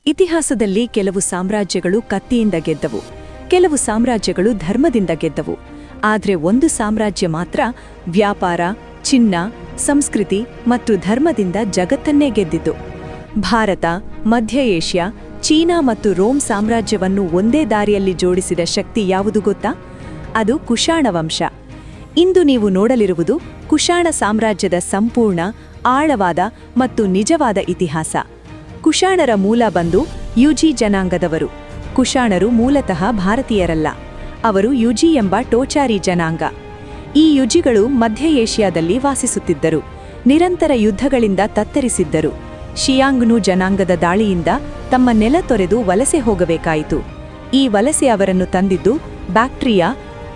ಇತಿಹಾಸದಲ್ಲಿ ಕೆಲವು ಸಾಮ್ರಾಜ್ಯಗಳು ಕತ್ತಿಯಿಂದ ಗೆದ್ದವು, ಕೆಲವು ಸಾಮ್ರಾಜ್ಯಗಳು ಧರ್ಮದಿಂದ ಗೆದ್ದವು. ಆದರೆ ಒಂದು ಸಾಮ್ರಾಜ್ಯ ಮಾತ್ರ ವ್ಯಾಪಾರ, ಚಿನ್ನ, ಸಂಸ್ಕೃತಿ ಮತ್ತು ಧರ್ಮದಿಂದ ಜಗತ್ತನ್ನೇ ಗೆದ್ದಿತು. ಭಾರತ, ಮಧ್ಯ ಏಷ್ಯಾ, ಚೀನಾ ಮತ್ತು ರೋಮ್ ಸಾಮ್ರಾಜ್ಯವನ್ನು ಒಂದೇ ದಾರಿಯಲ್ಲಿ ಜೋಡಿಸಿದ ಶಕ್ತಿ ಯಾವುದು ಗೊತ್ತಾ? ಅದು ಕುಶಾಣ ವಂಶ. ಇಂದು ನೀವು ನೋಡಲಿರುವುದು ಕುಶಾಣ ಸಾಮ್ರಾಜ್ಯದ ಸಂಪೂರ್ಣ, ಆಳವಾದ ಮತ್ತು ನಿಜವಾದ ಇತಿಹಾಸ. ಕುಶಾಣರ ಮೂಲ ಬಂದು ಯುಜಿ ಜನಾಂಗದವರು. ಕುಶಾಣರು ಮೂಲತಃ ಭಾರತೀಯರಲ್ಲ, ಅವರು ಯುಜಿ ಎಂಬ ಟೋಚಾರಿ ಜನಾಂಗ. ಈ ಯುಜಿಗಳು ಮಧ್ಯ ಏಷ್ಯಾದಲ್ಲಿ ವಾಸಿಸುತ್ತಿದ್ದರು, ನಿರಂತರ ಯುದ್ಧಗಳಿಂದ ತತ್ತರಿಸಿದ್ದರು. ಶಿಯಾಂಗ್ನು ಜನಾಂಗದ ದಾಳಿಯಿಂದ ತಮ್ಮ ನೆಲ ತೊರೆದು ವಲಸೆ ಹೋಗಬೇಕಾಯಿತು. ಈ ವಲಸೆ ಅವರನ್ನು ತಂದಿದ್ದು ಬ್ಯಾಕ್ಟ್ರಿಯಾ,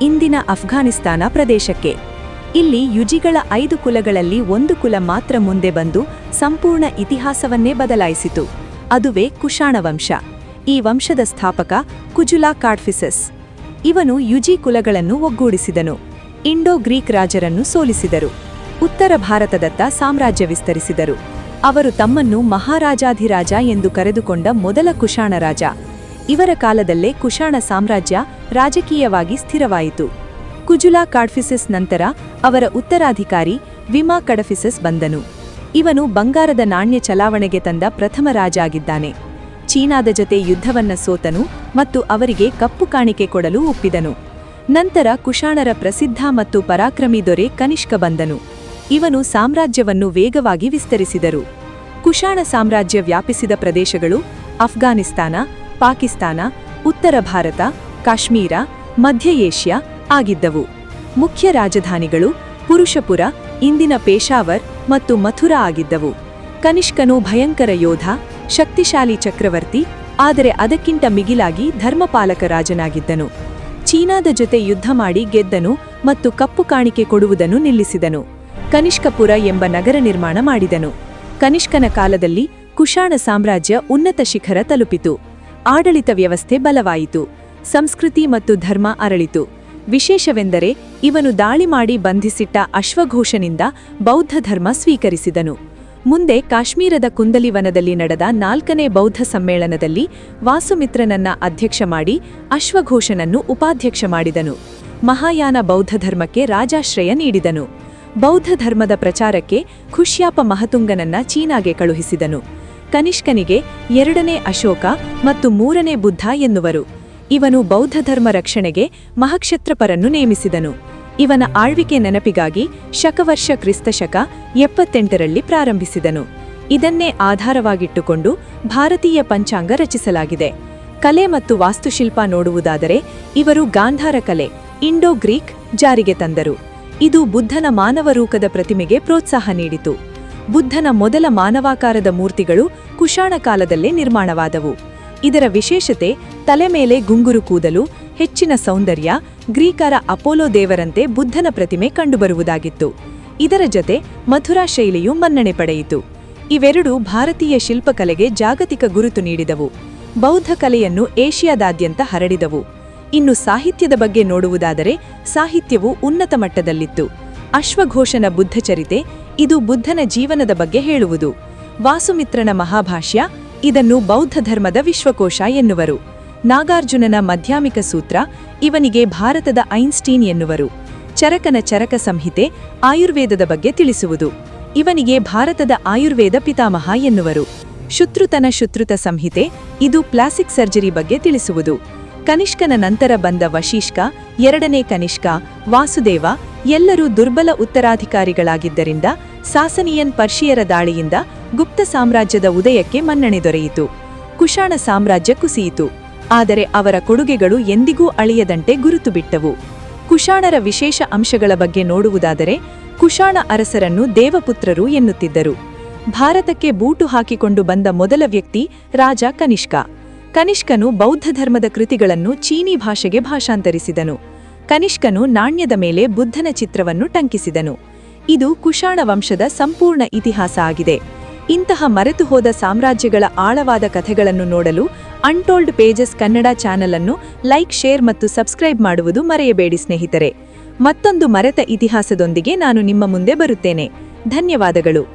ಇಂದಿನ ಅಫ್ಘಾನಿಸ್ತಾನ ಪ್ರದೇಶಕ್ಕೆ. ಇಲ್ಲಿ ಯುಜಿಗಳ 5 ಕುಲಗಳಲ್ಲಿ ಒಂದು ಕುಲ ಮಾತ್ರ ಮುಂದೆ ಬಂದು ಸಂಪೂರ್ಣ ಇತಿಹಾಸವನ್ನೇ ಬದಲಾಯಿಸಿತು. ಅದುವೇ ಕುಶಾಣ ವಂಶ. ಈ ವಂಶದ ಸ್ಥಾಪಕ ಕುಜುಲಾ ಕಾಡ್ಫಿಸಸ್. ಇವನು ಯುಜಿ ಕುಲಗಳನ್ನು ಒಗ್ಗೂಡಿಸಿದನು, ಇಂಡೋ ಗ್ರೀಕ್ ರಾಜರನ್ನು ಸೋಲಿಸಿದರು, ಉತ್ತರ ಭಾರತದತ್ತ ಸಾಮ್ರಾಜ್ಯ ವಿಸ್ತರಿಸಿದರು. ಅವರು ತಮ್ಮನ್ನು ಮಹಾರಾಜಾಧಿರಾಜ ಎಂದು ಕರೆದುಕೊಂಡ ಮೊದಲ ಕುಶಾಣ ರಾಜ. ಇವರ ಕಾಲದಲ್ಲೇ ಕುಶಾಣ ಸಾಮ್ರಾಜ್ಯ ರಾಜಕೀಯವಾಗಿ ಸ್ಥಿರವಾಯಿತು. ಕುಜುಲಾ ಕಾಡ್ಫಿಸಸ್ ನಂತರ ಅವರ ಉತ್ತರಾಧಿಕಾರಿ ವಿಮಾ ಕಡಫಿಸಸ್ ಬಂದನು. ಇವನು ಬಂಗಾರದ ನಾಣ್ಯ ಚಲಾವಣೆಗೆ ತಂದ ಪ್ರಥಮ ರಾಜ ಆಗಿದ್ದಾನೆ. ಚೀನಾದ ಜೊತೆ ಯುದ್ಧವನ್ನ ಸೋತನು ಮತ್ತು ಅವರಿಗೆ ಕಪ್ಪು ಕಾಣಿಕೆ ಕೊಡಲು ಒಪ್ಪಿದನು. ನಂತರ ಕುಶಾಣರ ಪ್ರಸಿದ್ಧ ಮತ್ತು ಪರಾಕ್ರಮಿ ದೊರೆ ಕನಿಷ್ಕ ಬಂದನು. ಇವನು ಸಾಮ್ರಾಜ್ಯವನ್ನು ವೇಗವಾಗಿ ವಿಸ್ತರಿಸಿದರು. ಕುಶಾಣ ಸಾಮ್ರಾಜ್ಯ ವ್ಯಾಪಿಸಿದ ಪ್ರದೇಶಗಳು ಅಫ್ಘಾನಿಸ್ತಾನ, ಪಾಕಿಸ್ತಾನ, ಉತ್ತರ ಭಾರತ, ಕಾಶ್ಮೀರ, ಮಧ್ಯ ಏಷ್ಯಾ ಆಗಿದ್ದವು. ಮುಖ್ಯ ರಾಜಧಾನಿಗಳು ಪುರುಷಪುರ, ಇಂದಿನ ಪೇಶಾವರ್ ಮತ್ತು ಮಥುರಾ ಆಗಿದ್ದವು. ಕನಿಷ್ಕನು ಭಯಂಕರ ಯೋಧ, ಶಕ್ತಿಶಾಲಿ ಚಕ್ರವರ್ತಿ, ಆದರೆ ಅದಕ್ಕಿಂತ ಮಿಗಿಲಾಗಿ ಧರ್ಮಪಾಲಕ ರಾಜನಾಗಿದ್ದನು. ಚೀನಾದ ಜೊತೆ ಯುದ್ಧ ಮಾಡಿ ಗೆದ್ದನು ಮತ್ತು ಕಪ್ಪು ಕಾಣಿಕೆ ಕೊಡುವುದನ್ನು ನಿಲ್ಲಿಸಿದನು. ಕನಿಷ್ಕಪುರ ಎಂಬ ನಗರ ನಿರ್ಮಾಣ ಮಾಡಿದನು. ಕನಿಷ್ಕನ ಕಾಲದಲ್ಲಿ ಕುಶಾಣ ಸಾಮ್ರಾಜ್ಯ ಉನ್ನತ ಶಿಖರ ತಲುಪಿತು. ಆಡಳಿತ ವ್ಯವಸ್ಥೆ ಬಲವಾಯಿತು, ಸಂಸ್ಕೃತಿ ಮತ್ತು ಧರ್ಮ ಅರಳಿತು. ವಿಶೇಷವೆಂದರೆ ಇವನು ದಾಳಿ ಮಾಡಿ ಬಂಧಿಸಿಟ್ಟ ಅಶ್ವಘೋಷನಿಂದ ಬೌದ್ಧ ಧರ್ಮ ಸ್ವೀಕರಿಸಿದನು. ಮುಂದೆ ಕಾಶ್ಮೀರದ ಕುಂದಲಿವನದಲ್ಲಿ ನಡೆದ 4ನೇ ಬೌದ್ಧ ಸಮ್ಮೇಳನದಲ್ಲಿ ವಾಸುಮಿತ್ರನನ್ನ ಅಧ್ಯಕ್ಷ ಮಾಡಿ ಅಶ್ವಘೋಷನನ್ನು ಉಪಾಧ್ಯಕ್ಷ ಮಾಡಿದನು. ಮಹಾಯಾನ ಬೌದ್ಧ ಧರ್ಮಕ್ಕೆ ರಾಜಾಶ್ರಯ ನೀಡಿದನು. ಬೌದ್ಧ ಧರ್ಮದ ಪ್ರಚಾರಕ್ಕೆ ಖುಷ್ಯಾಪ ಮಹತುಂಗನನ್ನ ಚೀನಾಗೆ ಕಳುಹಿಸಿದನು. ಕನಿಷ್ಕನಿಗೆ 2ನೇ ಅಶೋಕ ಮತ್ತು 3ನೇ ಬುದ್ಧ ಎನ್ನುವರು. ಇವನು ಬೌದ್ಧ ಧರ್ಮ ರಕ್ಷಣೆಗೆ ಮಹಕ್ಷತ್ರಪರನ್ನು ನೇಮಿಸಿದನು. ಇವನ ಆಳ್ವಿಕೆ ನೆನಪಿಗಾಗಿ ಶಕವರ್ಷ ಕ್ರಿಸ್ತಶಕ 78ರಲ್ಲಿ ಪ್ರಾರಂಭಿಸಿದನು. ಇದನ್ನೇ ಆಧಾರವಾಗಿಟ್ಟುಕೊಂಡು ಭಾರತೀಯ ಪಂಚಾಂಗ ರಚಿಸಲಾಗಿದೆ. ಕಲೆ ಮತ್ತು ವಾಸ್ತುಶಿಲ್ಪ ನೋಡುವುದಾದರೆ ಇವರು ಗಾಂಧಾರ ಕಲೆ, ಇಂಡೋ ಗ್ರೀಕ್ ಜಾರಿಗೆ ತಂದರು. ಇದು ಬುದ್ಧನ ಮಾನವರೂಪದ ಪ್ರತಿಮೆಗೆ ಪ್ರೋತ್ಸಾಹ ನೀಡಿತು. ಬುದ್ಧನ ಮೊದಲ ಮಾನವಾಕಾರದ ಮೂರ್ತಿಗಳು ಕುಶಾಣ ಕಾಲದಲ್ಲೇ ನಿರ್ಮಾಣವಾದವು. ಇದರ ವಿಶೇಷತೆ ತಲೆ ಮೇಲೆ ಗುಂಗುರು ಕೂದಲು, ಹೆಚ್ಚಿನ ಸೌಂದರ್ಯ, ಗ್ರೀಕರ ಅಪೋಲೋ ದೇವರಂತೆ ಬುದ್ಧನ ಪ್ರತಿಮೆ ಕಂಡುಬರುವುದಾಗಿತ್ತು. ಇದರ ಜೊತೆ ಮಥುರಾ ಶೈಲಿಯು ಮನ್ನಣೆ ಪಡೆಯಿತು. ಇವೆರಡೂ ಭಾರತೀಯ ಶಿಲ್ಪಕಲೆಗೆ ಜಾಗತಿಕ ಗುರುತು ನೀಡಿದವು. ಬೌದ್ಧ ಕಲೆಯನ್ನು ಏಷ್ಯಾದಾದ್ಯಂತ ಹರಡಿದವು. ಇನ್ನು ಸಾಹಿತ್ಯದ ಬಗ್ಗೆ ನೋಡುವುದಾದರೆ ಸಾಹಿತ್ಯವು ಉನ್ನತ ಮಟ್ಟದಲ್ಲಿತ್ತು. ಅಶ್ವಘೋಷನ ಬುದ್ಧಚರಿತೆ, ಇದು ಬುದ್ಧನ ಜೀವನದ ಬಗ್ಗೆ ಹೇಳುವುದು. ವಾಸುಮಿತ್ರನ ಮಹಾಭಾಷ್ಯ, ಇದನ್ನು ಬೌದ್ಧ ಧರ್ಮದ ವಿಶ್ವಕೋಶ ಎನ್ನುವರು. ನಾಗಾರ್ಜುನನ ಮಧ್ಯಾಮಿಕ ಸೂತ್ರ, ಇವನಿಗೆ ಭಾರತದ ಐನ್ಸ್ಟೀನ್ ಎನ್ನುವರು. ಚರಕನ ಚರಕ ಸಂಹಿತೆ, ಆಯುರ್ವೇದದ ಬಗ್ಗೆ ತಿಳಿಸುವುದು. ಇವನಿಗೆ ಭಾರತದ ಆಯುರ್ವೇದ ಪಿತಾಮಹ ಎನ್ನುವರು. ಶುಶ್ರುತನ ಶುಶ್ರುತ ಸಂಹಿತೆ, ಇದು ಪ್ಲಾಸ್ಟಿಕ್ ಸರ್ಜರಿ ಬಗ್ಗೆ ತಿಳಿಸುವುದು. ಕನಿಷ್ಕನ ನಂತರ ಬಂದ ವಶಿಷ್ಕ, 2ನೇ ಕನಿಷ್ಕ, ವಾಸುದೇವ ಎಲ್ಲರೂ ದುರ್ಬಲ ಉತ್ತರಾಧಿಕಾರಿಗಳಾಗಿದ್ದರಿಂದ ಸಾಸನಿಯನ್ ಪರ್ಷಿಯರ ದಾಳಿಯಿಂದ ಗುಪ್ತ ಸಾಮ್ರಾಜ್ಯದ ಉದಯಕ್ಕೆ ಮನ್ನಣೆ ದೊರೆಯಿತು. ಕುಶಾಣ ಸಾಮ್ರಾಜ್ಯ ಕುಸಿಯಿತು, ಆದರೆ ಅವರ ಕೊಡುಗೆಗಳು ಎಂದಿಗೂ ಅಳಿಯದಂತೆ ಗುರುತು ಬಿಟ್ಟವು. ಕುಶಾಣರ ವಿಶೇಷ ಅಂಶಗಳ ಬಗ್ಗೆ ನೋಡುವುದಾದರೆ ಕುಶಾಣ ಅರಸರನ್ನು ದೇವಪುತ್ರರು ಎನ್ನುತ್ತಿದ್ದರು. ಭಾರತಕ್ಕೆ ಬೂಟು ಹಾಕಿಕೊಂಡು ಬಂದ ಮೊದಲ ವ್ಯಕ್ತಿ ರಾಜ ಕನಿಷ್ಕ. ಕನಿಷ್ಕನು ಬೌದ್ಧ ಧರ್ಮದ ಕೃತಿಗಳನ್ನು ಚೀನೀ ಭಾಷೆಗೆ ಭಾಷಾಂತರಿಸಿದನು. ಕನಿಷ್ಕನು ನಾಣ್ಯದ ಮೇಲೆ ಬುದ್ಧನ ಚಿತ್ರವನ್ನು ಟಂಕಿಸಿದನು. ಇದು ಕುಶಾಣ ವಂಶದ ಸಂಪೂರ್ಣ ಇತಿಹಾಸ ಆಗಿದೆ. ಇಂತಹ ಮರೆತು ಹೋದ ಸಾಮ್ರಾಜ್ಯಗಳ ಆಳವಾದ ಕಥೆಗಳನ್ನು ನೋಡಲು ಅನ್ಟೋಲ್ಡ್ ಪೇಜಸ್ ಕನ್ನಡ ಚಾನೆಲ್ ಅನ್ನು ಲೈಕ್, ಶೇರ್ ಮತ್ತು ಸಬ್ಸ್ಕ್ರೈಬ್ ಮಾಡುವುದು ಮರೆಯಬೇಡಿ ಸ್ನೇಹಿತರೆ. ಮತ್ತೊಂದು ಮರೆತ ಇತಿಹಾಸದೊಂದಿಗೆ ನಾನು ನಿಮ್ಮ ಮುಂದೆ ಬರುತ್ತೇನೆ. ಧನ್ಯವಾದಗಳು.